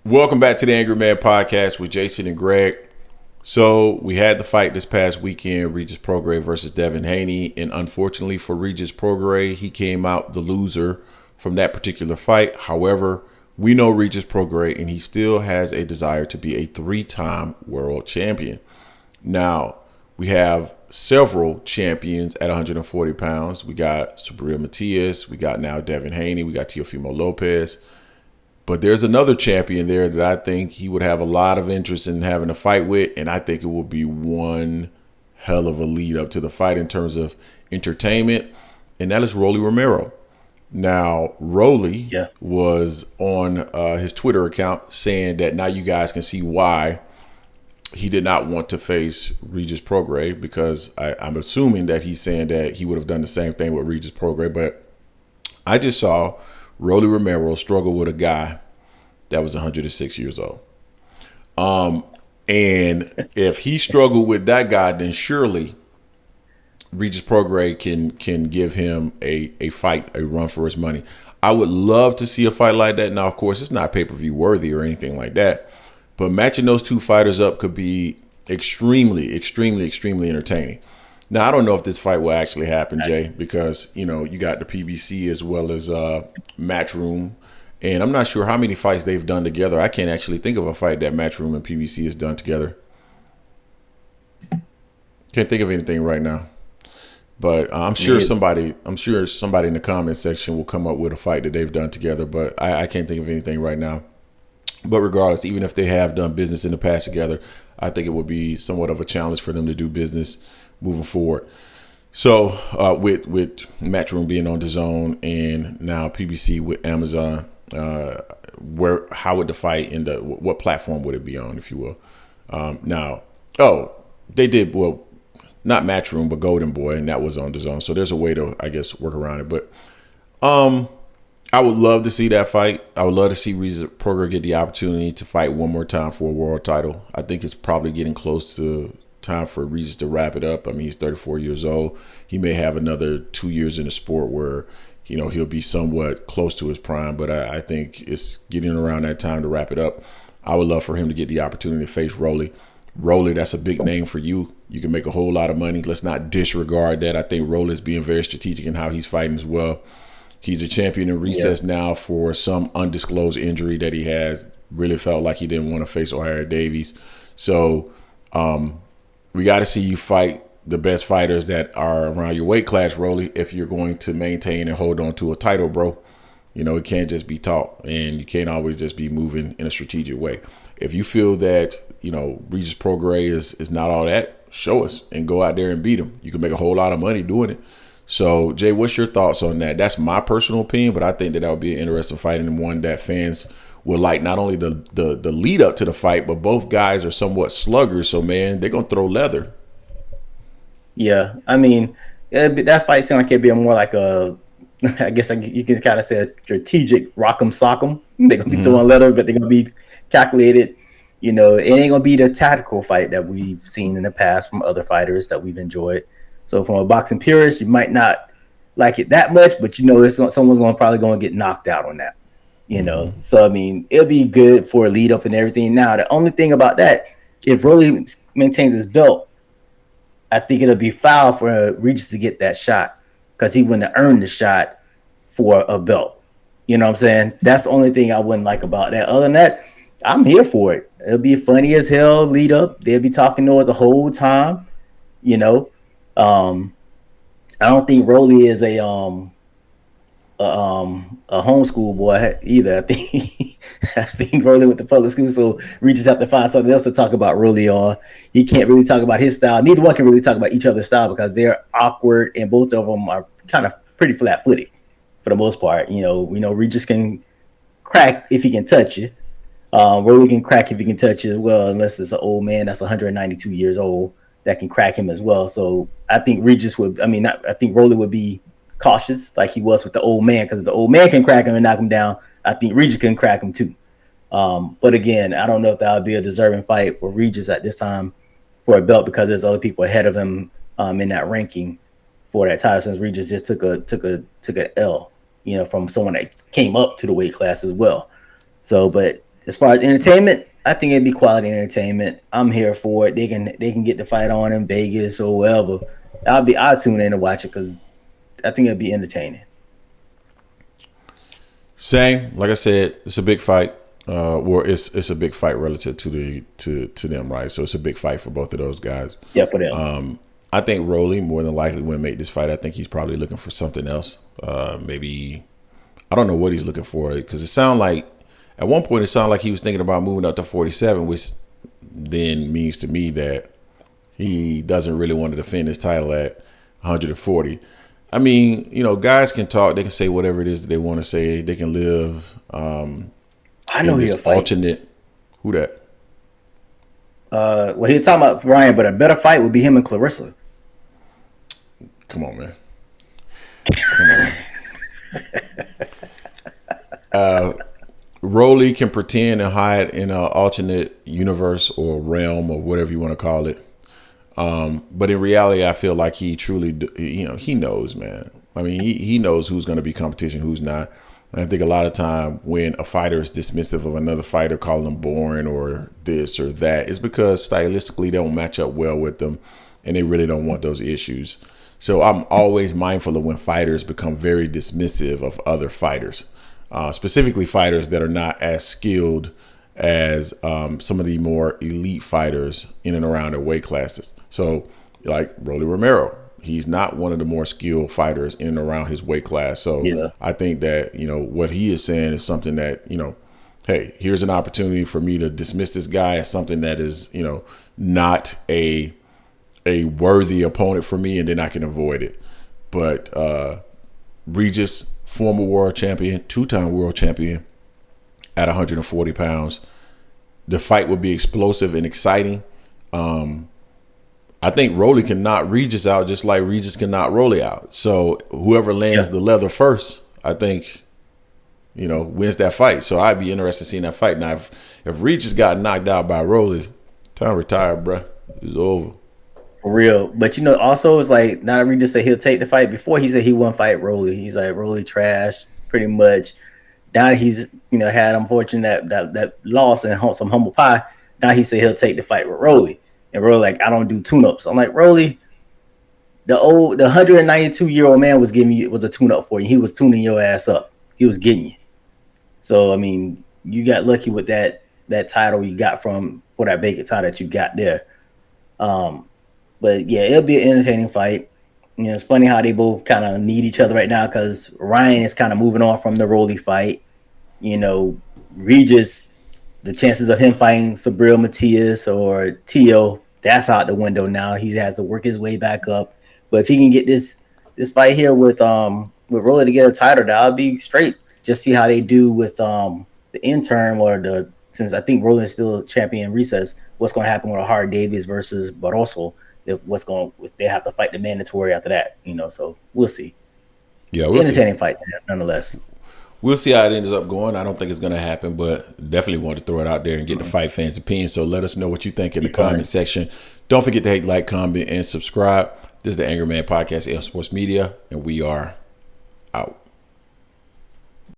Welcome back to the Angry Man Podcast with Jason and Greg. So we had the fight this past weekend, Regis Prograis versus Devin Haney, and unfortunately for Regis Prograis, he came out the loser from that particular fight. However, we know Regis Prograis, and he still has a desire to be a three-time world champion. Now, we have several champions at 140 pounds. We got Subriel Matias, we got now Devin Haney, we got Teofimo Lopez. But there's another champion there that I think he would have a lot of interest in having a fight with, and I think it will be one hell of a lead up to the fight in terms of entertainment, and that is Rolly Romero. Now, Rolly Yeah. was on his Twitter account saying that now you guys can see why he did not want to face Regis Prograis, because I'm assuming that he's saying that he would have done the same thing with Regis Prograis, but I just saw Rolly Romero struggled with a guy that was 106 years old. And if he struggled with that guy, then surely Regis Prograis can give him a fight, a run for his money. I would love to see a fight like that. Now, of course, it's not pay-per-view worthy or anything like that, but matching those two fighters up could be extremely, extremely, extremely entertaining. Now, I don't know if this fight will actually happen, Jay, because, you got the PBC as well as Matchroom. And I'm not sure how many fights they've done together. I can't actually think of a fight that Matchroom and PBC has done together. Can't think of anything right now. But I'm sure somebody in the comment section will come up with a fight that they've done together. But I can't think of anything right now. But regardless, even if they have done business in the past together, I think it would be somewhat of a challenge for them to do business moving forward. So with Matchroom being on DAZN and now PBC with Amazon, how would the fight end up? What platform would it be on, if you will? They did well, not Matchroom, but Golden Boy, and that was on DAZN. So there's a way to, I guess, work around it. But I would love to see that fight. I would love to see Regis Prograis get the opportunity to fight one more time for a world title. I think it's probably getting close to time for Regis to wrap it up. I mean, he's 34 years old. He may have another 2 years in the sport where, he'll be somewhat close to his prime, but I think it's getting around that time to wrap it up. I would love for him to get the opportunity to face Rolly. Rolly, that's a big name for you. You can make a whole lot of money. Let's not disregard that. I think Rolly is being very strategic in how he's fighting as well. He's a champion in recess now for some undisclosed injury that he has. Really felt like he didn't want to face O'Hara Davies. So we got to see you fight the best fighters that are around your weight class, Rolly, if you're going to maintain and hold on to a title, bro. It can't just be taught, and you can't always just be moving in a strategic way. If you feel that, Regis Prograis is not all that, show us and go out there and beat him. You can make a whole lot of money doing it. So, Jay, what's your thoughts on that? That's my personal opinion, but I think that would be an interesting fight and one that fans will like. Not only the lead up to the fight, but both guys are somewhat sluggers. So, man, they're going to throw leather. Yeah. I mean, that fight seemed like it'd be more like I guess you can kind of say a strategic rock'em sock'em. They're going to be throwing leather, but they're going to be calculated. It ain't going to be the tactical fight that we've seen in the past from other fighters that we've enjoyed. So from a boxing purist, you might not like it that much, but someone's probably going to get knocked out on that. So I mean, it'll be good for a lead up and everything. Now, the only thing about that, if Rolly maintains his belt, I think it'll be foul for Regis to get that shot because he wouldn't have earned the shot for a belt. You know what I'm saying? That's the only thing I wouldn't like about that. Other than that, I'm here for it. It'll be funny as hell lead up. They'll be talking noise the whole time. I don't think Rolly is a homeschool boy either. I think Rolly went to public school, so we just have to find something else to talk about Rolly on. He can't really talk about his style. Neither one can really talk about each other's style because they're awkward, and both of them are kind of pretty flat-footed for the most part. We know Regis can crack if he can touch you. Rolly can crack if he can touch you as well, unless it's an old man that's 192 years old that can crack him as well. So I think I think Rolly would be cautious like he was with the old man, because if the old man can crack him and knock him down, I think Regis can crack him too. But again, I don't know if that would be a deserving fight for Regis at this time for a belt, because there's other people ahead of him in that ranking for that title, since Regis just took an L, from someone that came up to the weight class as well. So, but as far as entertainment, I think it'd be quality entertainment. I'm here for it. They can get the fight on in Vegas or wherever. I'll tune in to watch it because I think it'd be entertaining. Same, like I said, it's a big fight. Well, it's a big fight relative to them, right? So it's a big fight for both of those guys. Yeah, for them. I think Rolly more than likely will make this fight. I think he's probably looking for something else. Maybe I don't know what he's looking for because it sounded like at one point it sounded like he was thinking about moving up to 47, which then means to me that he doesn't really want to defend his title at 140. I mean, guys can talk. They can say whatever it is that they want to say. They can live I know in he'll this fight. alternate. Who that? Well, he's talking about Ryan, but a better fight would be him and Clarissa. Come on, man. Come on. Rolly can pretend and hide in an alternate universe or realm or whatever you want to call it. But in reality, I feel like he truly, he knows, man. I mean, he knows who's going to be competition, who's not. And I think a lot of time when a fighter is dismissive of another fighter, calling them boring or this or that, it's because stylistically they don't match up well with them and they really don't want those issues. So I'm always mindful of when fighters become very dismissive of other fighters, specifically fighters that are not as skilled as some of the more elite fighters in and around their weight classes. So like Rolly Romero, he's not one of the more skilled fighters in and around his weight class. So Yeah. I think that, what he is saying is something that, hey, here's an opportunity for me to dismiss this guy as something that is, not a worthy opponent for me, and then I can avoid it. But Regis, former world champion, two-time world champion at 140 pounds. The fight would be explosive and exciting. I think Rolly can knock Regis out just like Regis can knock Rolly out. So whoever lands the leather first, I think, wins that fight. So I'd be interested in seeing that fight. Now, if Regis got knocked out by Rolly, time to retire, bruh. It's over. For real. But also it's like not Regis said he'll take the fight. Before he said he wouldn't fight Rolly. He's like Rolly trash, pretty much. Now he's had unfortunate that loss and some humble pie. Now he said he'll take the fight with Rolly. And Rolly like, I don't do tune-ups. I'm like, Rolly, the 192-year-old man was a tune-up for you. He was tuning your ass up. He was getting you. So I mean, you got lucky with that title you got for that vacant title that you got there. But yeah, it'll be an entertaining fight. It's funny how they both kind of need each other right now because Ryan is kind of moving on from the Rolly fight. Regis, the chances of him fighting Sabril Matias or Tio, that's out the window now. He has to work his way back up. But if he can get this fight here with Rolly to get a title, that'll be straight. Just see how they do with the interim since I think Rolly is still champion recess. What's going to happen with a Hart Davis versus Barroso? If they have to fight the mandatory after that, so we'll see. Yeah, we'll entertaining see. Fight nonetheless. We'll see how it ends up going. I don't think it's going to happen, but definitely want to throw it out there and get the fight fans' opinion. So let us know what you think in the comment section. Don't forget to hit like, comment, and subscribe. This is the Angry Man Podcast, AM Sports Media, and we are out.